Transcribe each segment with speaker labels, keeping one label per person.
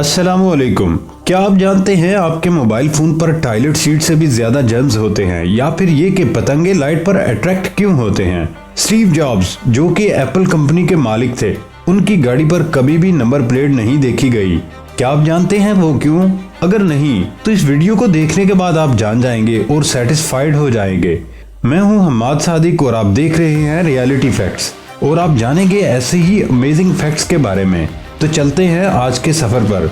Speaker 1: अस्सलामुअलैकुम। क्या आप जानते हैं आपके मोबाइल फोन पर टॉयलेट सीट से भी ज्यादा जर्म्स होते हैं, या फिर ये कि पतंगे लाइट पर अट्रैक्ट क्यों होते हैं? स्टीव जॉब्स, जो कि एप्पल कंपनी के मालिक थे, उनकी गाड़ी पर कभी भी नंबर प्लेट नहीं देखी गई। क्या आप जानते हैं वो क्यों? अगर नहीं तो इस वीडियो को देखने के बाद आप जान जाएंगे और सेटिस्फाइड हो जाएंगे। मैं हूं हम्माद सादिक और आप देख रहे हैं रियलिटी फैक्ट्स, और आप जानेंगे ऐसे ही अमेजिंग फैक्ट्स के बारे में। तो चलते हैं आज के सफर पर।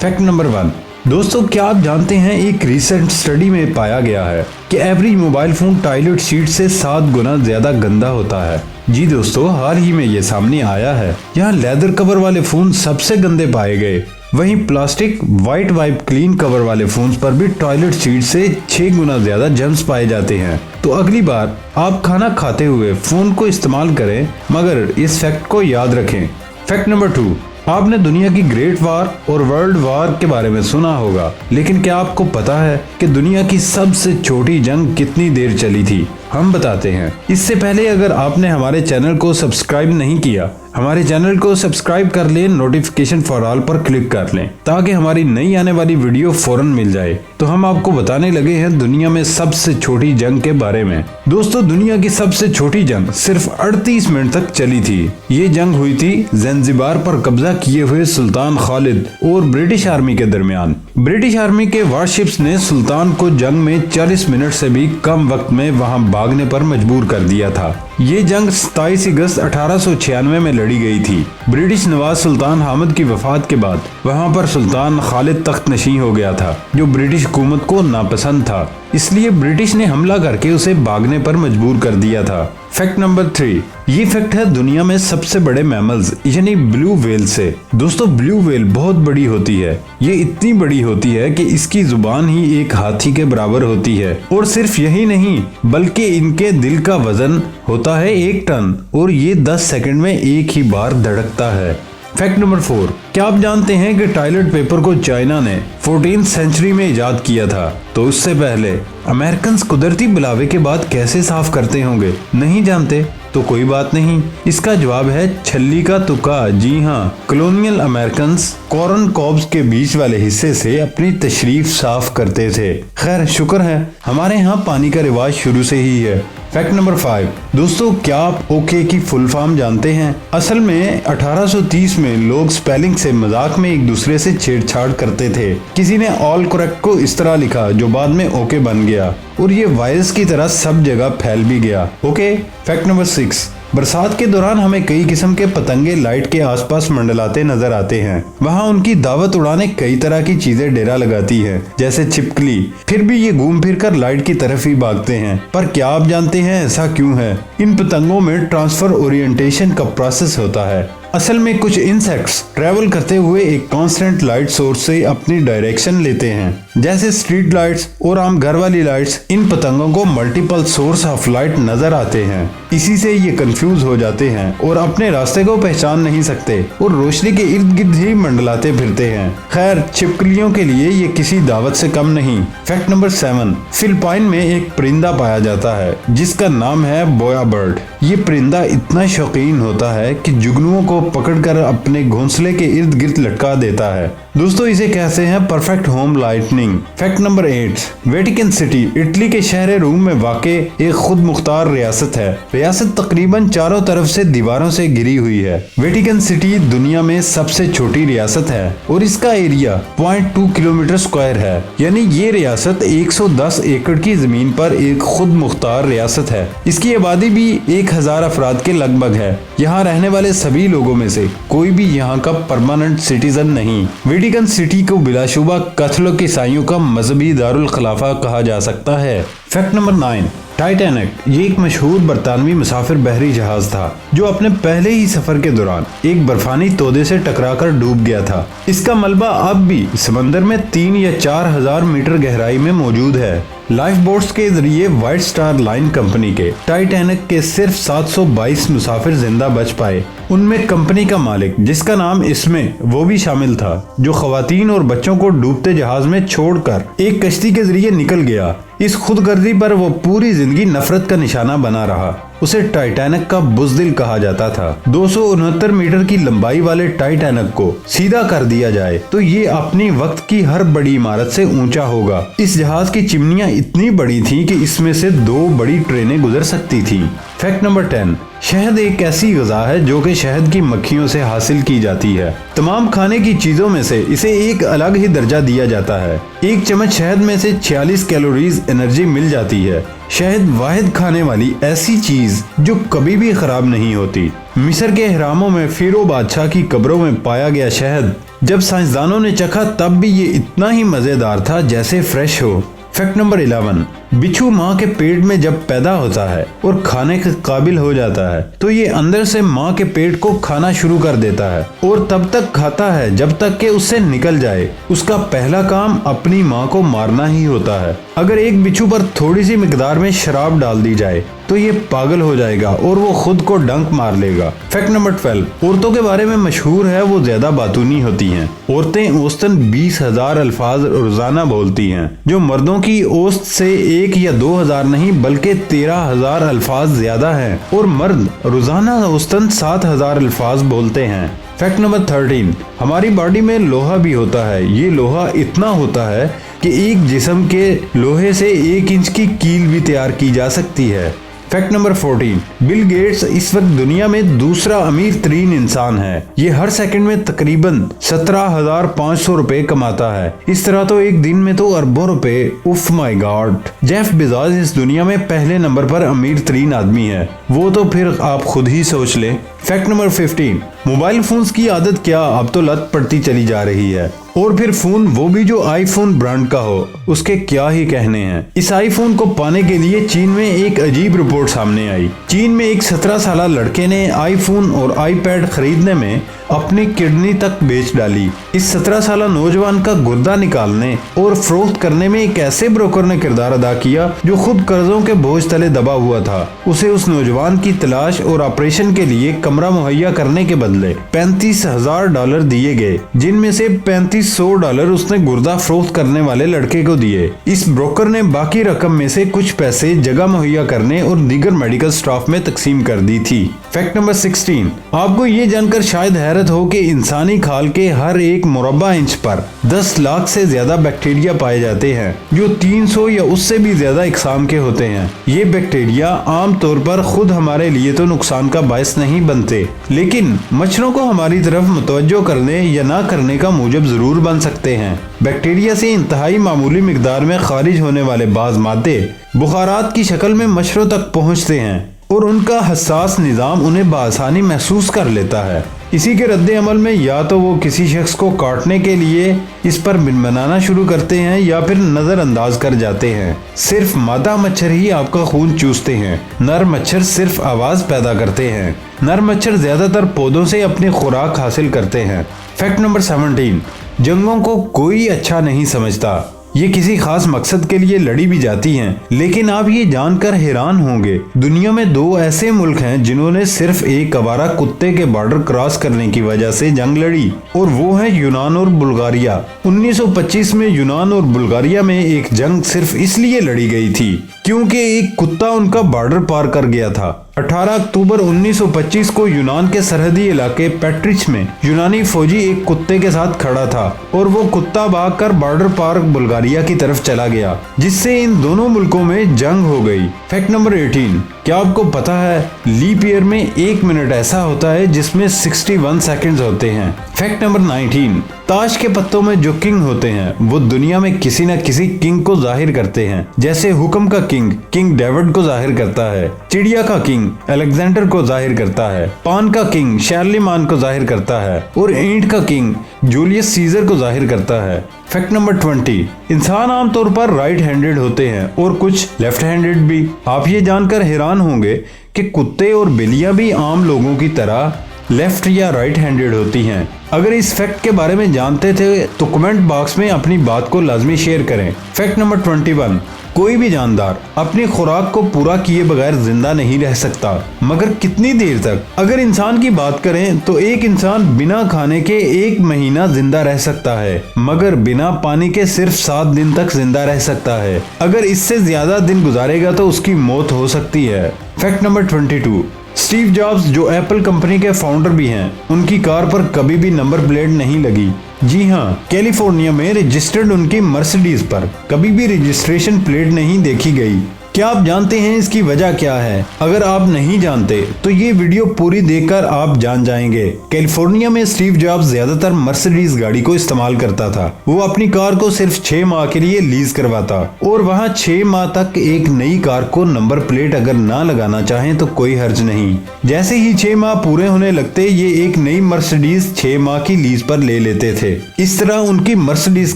Speaker 1: Fact number 1। दोस्तों, क्या आप जानते हैं एक रिसेंट स्टडी में पाया गया है कि average mobile phone toilet seat से 7 गुना ज्यादा गंदा होता है। जी दोस्तों, हाल ही में ये सामने आया है। यहाँ लेदर कवर वाले फोन सबसे गंदे पाए गए, वहीं plastic white wipe clean cover वाले फोन्स पर भी टॉयलेट सीट से 6 गुना ज्यादा जर्म्स पाए जाते हैं। तो अगली बार आप खाना खाते हुए फोन को इस्तेमाल करें, मगर इस फैक्ट को याद रखें। Fact number 2। आपने दुनिया की ग्रेट वार और वर्ल्ड वार के बारे में सुना होगा, लेकिन क्या आपको पता है कि दुनिया की सबसे छोटी जंग कितनी देर चली थी? हम बताते हैं। इससे पहले अगर आपने हमारे चैनल को सब्सक्राइब नहीं किया, हमारे चैनल को सब्सक्राइब कर लें, नोटिफिकेशन फॉर ऑल पर क्लिक कर लें, ताकि हमारी नई आने वाली वीडियो फौरन मिल जाए। तो हम आपको बताने लगे हैं दुनिया में सबसे छोटी जंग के बारे में। दोस्तों, दुनिया की सबसे छोटी जंग सिर्फ 38 मिनट तक चली थी। ये जंग हुई थी ज़ंज़िबार पर कब्जा किए हुए सुल्तान खालिद और ब्रिटिश आर्मी के दरमियान। ब्रिटिश आर्मी के वारशिप्स ने सुल्तान को जंग में 40 मिनट से भी कम वक्त में वहां भागने पर मजबूर कर दिया था। ये जंग 27 अगस्त 1896 में लड़ी गई थी। ब्रिटिश नवाज सुल्तान हामिद की वफात के बाद वहां पर सुल्तान खालिद तख्त नशीं हो गया था, जो ब्रिटिश हुकूमत को नापसंद था। इसलिए ब्रिटिश ने हमला करके उसे भागने पर मजबूर कर दिया था। Fact number 3। ये फैक्ट है दुनिया में सबसे बड़े मैमल्स यानी ब्लू व्हेल से। दोस्तों, ब्लू व्हेल बहुत बड़ी होती है। ये इतनी बड़ी होती है कि इसकी जुबान ही एक हाथी के बराबर होती है। और सिर्फ यही नहीं, बल्कि इनके दिल का वजन होता है 1 टन, और ये 10 सेकंड में एक ही बार धड़कता है। Fact number 4। क्या आप जानते हैं कि टॉयलेट पेपर को चाइना ने 14वीं सेंचुरी में इजाद किया था? तो उससे पहले अमेरिकन कुदरती बुलावे के बाद कैसे साफ करते होंगे? नहीं जानते? तो कोई बात नहीं, इसका जवाब है छल्ली का तुक्का। जी हाँ, कॉलोनियल अमेरिकन कॉर्न कॉब्स के बीच वाले हिस्से से अपनी तशरीफ साफ करते थे। खैर, शुक्र है हमारे यहाँ पानी का रिवाज शुरू से ही है। Fact number 5। दोस्तों, क्या आप ओके की फुल फॉर्म जानते हैं? असल में 1830 में लोग स्पेलिंग से मजाक में एक दूसरे से छेड़छाड़ करते थे। किसी ने ऑल करेक्ट को इस तरह लिखा, जो बाद में ओके बन गया, और ये वायरस की तरह सब जगह फैल भी गया। ओके। Fact number 6। बरसात के दौरान हमें कई किस्म के पतंगे लाइट के आसपास मंडलाते नजर आते हैं। वहाँ उनकी दावत उड़ाने कई तरह की चीजें डेरा लगाती हैं, जैसे छिपकली। फिर भी ये घूम फिर कर लाइट की तरफ ही भागते हैं। पर क्या आप जानते हैं ऐसा क्यों है? इन पतंगों में ट्रांसफर ओरिएंटेशन का प्रोसेस होता है। असल में कुछ इंसेक्ट्स ट्रेवल करते हुए एक कांस्टेंट लाइट सोर्स से अपनी डायरेक्शन लेते हैं, जैसे स्ट्रीट लाइट्स और आम घर वाली लाइट्स। इन पतंगों को मल्टीपल सोर्स ऑफ लाइट नजर आते हैं, इसी से ये कंफ्यूज हो जाते हैं और अपने रास्ते को पहचान नहीं सकते और रोशनी के इर्द गिर्द ही मंडलाते फिरते हैं। खैर, छिपकलियों के लिए ये किसी दावत से कम नहीं। Fact number 7। फिलिपाइन में एक परिंदा पाया जाता है जिसका नाम है बोया बर्ड। ये परिंदा इतना शौकीन होता है कि जुगनुओं को पकड़कर अपने घोंसले के इर्द गिर्द लटका देता है। दोस्तों, इसे कहते हैं perfect home lightning. Fact number 8। Vatican city Italy के शहर रोम में वाक़े एक खुद मुख्तार रियासत है। रियासत तकरीबन चारों तरफ से दीवारों से घिरी हुई है। वेटिकन सिटी दुनिया में सबसे छोटी रियासत है और इसका एरिया 0.2 किलोमीटर स्क्वायर है। यानी ये रियासत 110 एकड़ की जमीन पर एक खुद मुख्तार रियासत है। इसकी आबादी भी 1000 अफराद के लगभग है। यहाँ रहने वाले सभी लोगों में से कोई भी यहाँ का परमानेंट सिटीजन नहीं। वेटिकन सिटी को बिलाशुबा कैथोलिक ईसाइयों का मजहबी दारुल खिलाफा कहा जा सकता है। Fact number 9। टाइटैनिक ये एक मशहूर बरतानवी मुसाफिर बहरी जहाज था, जो अपने पहले ही सफर के दौरान एक बर्फानी तोदे से टकराकर डूब गया था। इसका मलबा अब भी समंदर में 3 या 4 हजार मीटर गहराई में मौजूद है। लाइफ बोट्स के जरिए व्हाइट स्टार लाइन कंपनी के टाइटैनिक के सिर्फ 722 मुसाफिर जिंदा बच पाए। उनमें कंपनी का मालिक, जिसका नाम इसमें वो भी शामिल था, जो खवातीन और बच्चों को डूबते जहाज में छोड़कर एक कश्ती के जरिए निकल गया। इस खुदगर्जी पर वो पूरी जिंदगी नफरत का निशाना बना रहा। उसे टाइटैनिक का बुज़दिल कहा जाता था। 269 मीटर की लंबाई वाले टाइटैनिक को सीधा कर दिया जाए तो ये अपनी वक्त की हर बड़ी इमारत से ऊंचा होगा। इस जहाज की चिमनियां इतनी बड़ी थीं कि इसमें से 2 बड़ी ट्रेनें गुजर सकती थीं। फैक्ट नंबर 10, शहद एक ऐसी ग़िज़ा है जो कि शहद की मक्खियों से हासिल की जाती है। तमाम खाने की चीजों में से इसे एक अलग ही दर्जा दिया जाता है। एक चम्मच शहद में से 46 कैलोरीज एनर्जी मिल जाती है। शहद वाहिद खाने वाली ऐसी चीज जो कभी भी खराब नहीं होती। मिस्र के अहरामों में फ़िरौन बादशाह की कब्रों में पाया गया शहद जब साइंसदानों ने चखा तब भी ये इतना ही मजेदार था जैसे फ्रेश हो। फैक्ट नंबर 11, बिच्छू माँ के पेट में जब पैदा होता है और खाने के काबिल हो जाता है तो ये अंदर से माँ के पेट को खाना शुरू कर देता है और तब तक खाता है जब तक कि उससे निकल जाए। उसका पहला काम अपनी माँ को मारना ही होता है। अगर एक बिच्छू पर थोड़ी सी मिकदार में शराब डाल दी जाए तो ये पागल हो जाएगा और वो खुद को डंक मार लेगा। फैक्ट नंबर 12, औरतों के बारे में मशहूर है वो ज्यादा बातूनी होती हैं। औरतें औसतन 20,000 अल्फाज रोजाना बोलती हैं जो मर्दों की औसत से 1 या 2,000 नहीं बल्कि 13,000 अल्फाज ज्यादा है और मर्द रोजाना औसतन 7,000 अल्फाज बोलते हैं। फैक्ट नंबर 13, हमारी बॉडी में लोहा भी होता है। ये लोहा इतना होता है कि एक जिस्म के लोहे से 1 इंच की कील भी तैयार की जा सकती है। फैक्ट नंबर 14, बिल गेट्स इस वक्त दुनिया में दूसरा अमीर तरीन इंसान है। ये हर सेकंड में तकरीबन 17,500 रुपए कमाता है। इस तरह तो एक दिन में तो अरबों रुपए। उफ माय गॉड। जेफ बेजोस इस दुनिया में पहले नंबर पर अमीर तरीन आदमी है। वो तो फिर आप खुद ही सोच लें। फैक्ट नंबर 15, मोबाइल फोन्स की आदत क्या अब तो लत पड़ती चली जा रही है। और फिर फोन वो भी जो आईफोन ब्रांड का हो, उसके क्या ही कहने हैं। इस आईफोन को पाने के लिए चीन में एक अजीब रिपोर्ट सामने आई। चीन में एक 17 साल लड़के ने आईफोन और आईपैड खरीदने में अपनी किडनी तक बेच डाली। इस 17 साल नौजवान का गुर्दा निकालने और फरोख्त करने में एक ऐसे ब्रोकर ने किरदार अदा किया जो खुद कर्जों के बोझ तले दबा हुआ था। उसे उस नौजवान की तलाश और ऑपरेशन के लिए कमरा मुहैया करने के बदले $35,000 दिए गए, जिनमें से $3,500 उसने गुर्दा फरोख्त करने वाले लड़के को दिए। इस ब्रोकर ने बाकी रकम में से कुछ पैसे जगह मुहैया करने और दीगर मेडिकल स्टाफ में तकसीम कर दी थी। फैक्ट नंबर 16, आपको ये जानकर शायद हैरत हो कि इंसानी खाल के हर एक मुरब्बा इंच पर 10 लाख से ज्यादा बैक्टीरिया पाए जाते हैं जो 300 या उससे भी ज्यादा इकसाम के होते हैं। ये बैक्टीरिया आम तौर पर खुद हमारे लिए तो नुकसान का बायस नहीं बनते, लेकिन मच्छरों को हमारी तरफ मुतवज्जो करने या ना करने का मूजब जरूर बन सकते हैं। बैक्टीरिया से इंतहाई मामूली मिकदार में खारिज होने वाले बाज मादे बुखारात की शक्ल में मच्छरों तक पहुंचते हैं और उनका हसास निज़ाम उन्हें बआसानी महसूस कर लेता है। इसी के रद्दे अमल में या तो वो किसी शख्स को काटने के लिए इस पर मिनमनाना शुरू करते हैं या फिर नज़रअंदाज कर जाते हैं। सिर्फ मादा मच्छर ही आपका खून चूसते हैं। नर मच्छर सिर्फ आवाज़ पैदा करते हैं। नर मच्छर ज़्यादातर पौधों से अपनी खुराक हासिल करते हैं। फैक्ट नंबर 17, जंगों को कोई अच्छा नहीं समझता। ये किसी खास मकसद के लिए लड़ी भी जाती हैं, लेकिन आप ये जानकर हैरान होंगे दुनिया में 2 ऐसे मुल्क हैं जिन्होंने सिर्फ एक आवारा कुत्ते के बॉर्डर क्रॉस करने की वजह से जंग लड़ी, और वो है यूनान और बुल्गारिया। 1925 में यूनान और बुल्गारिया में एक जंग सिर्फ इसलिए लड़ी गई थी क्योंकि एक कुत्ता उनका बॉर्डर पार कर गया था। 18 अक्टूबर 1925 को यूनान के सरहदी इलाके पेट्रिच में यूनानी फौजी एक कुत्ते के साथ खड़ा था और वो कुत्ता भागकर बॉर्डर पार बुल्गारिया की तरफ चला गया, जिससे इन दोनों मुल्कों में जंग हो गई। फैक्ट नंबर 18, क्या आपको पता है लीप ईयर में 1 मिनट ऐसा होता है जिसमें 61 सेकंड्स होते हैं। फैक्ट नंबर 19, ताश के पत्तों में जो किंग होते हैं वो दुनिया में किसी न किसी किंग को जाहिर करते हैं। जैसे हुक्म का किंग डेविड को जाहिर करता है, चिड़िया का किंग अलेक्जेंडर को जाहिर करता है, पान का किंग शार्लेमान को जाहिर करता है और ईंट का किंग जूलियस सीजर को जाहिर करता है। फैक्ट नंबर 20, इंसान आमतौर पर राइट हैंडेड होते हैं और कुछ लेफ्ट हैंडेड भी। आप ये जानकर हैरान होंगे कि कुत्ते और बिल्लियां भी आम लोगों की तरह लेफ्ट या राइट हैंडेड होती हैं। अगर इस फैक्ट के बारे में जानते थे तो कमेंट बॉक्स में अपनी बात को लाजमी शेयर करें। फैक्ट नंबर 21, कोई भी जानदार अपनी खुराक को पूरा किए बगैर जिंदा नहीं रह सकता, मगर कितनी देर तक? अगर इंसान की बात करें तो एक इंसान बिना खाने के 1 महीना जिंदा रह सकता है, मगर बिना पानी के सिर्फ 7 दिन तक जिंदा रह सकता है। अगर इससे ज्यादा दिन गुजारेगा तो उसकी मौत हो सकती है। फैक्ट नंबर 22, स्टीव जॉब्स जो एप्पल कंपनी के फाउंडर भी हैं, उनकी कार पर कभी भी नंबर प्लेट नहीं लगी। जी हाँ, कैलिफोर्निया में रजिस्टर्ड उनकी मर्सिडीज पर कभी भी रजिस्ट्रेशन प्लेट नहीं देखी गई। क्या आप जानते हैं इसकी वजह क्या है? अगर आप नहीं जानते तो ये वीडियो पूरी देखकर आप जान जाएंगे। कैलिफोर्निया में स्टीव जॉब्स ज्यादातर मर्सिडीज गाड़ी को इस्तेमाल करता था। वो अपनी कार को सिर्फ 6 माह के लिए लीज करवाता और वहाँ 6 माह तक एक नई कार को नंबर प्लेट अगर ना लगाना चाहें तो कोई हर्ज नहीं। जैसे ही 6 माह पूरे होने लगते ये एक नई मर्सिडीज 6 माह की लीज पर ले लेते थे। इस तरह उनकी मर्सिडीज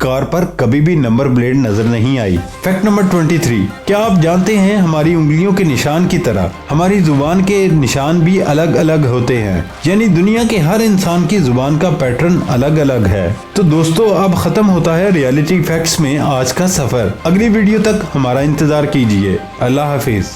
Speaker 1: कार पर कभी भी नंबर प्लेट नजर नहीं आई। फैक्ट नंबर 23, क्या आप जानते हैं हमारी उंगलियों के निशान की तरह हमारी जुबान के निशान भी अलग अलग होते हैं, यानी दुनिया के हर इंसान की जुबान का पैटर्न अलग अलग है। तो दोस्तों अब खत्म होता है रियलिटी फैक्ट्स में आज का सफर। अगली वीडियो तक हमारा इंतजार कीजिए। अल्लाह हाफिज।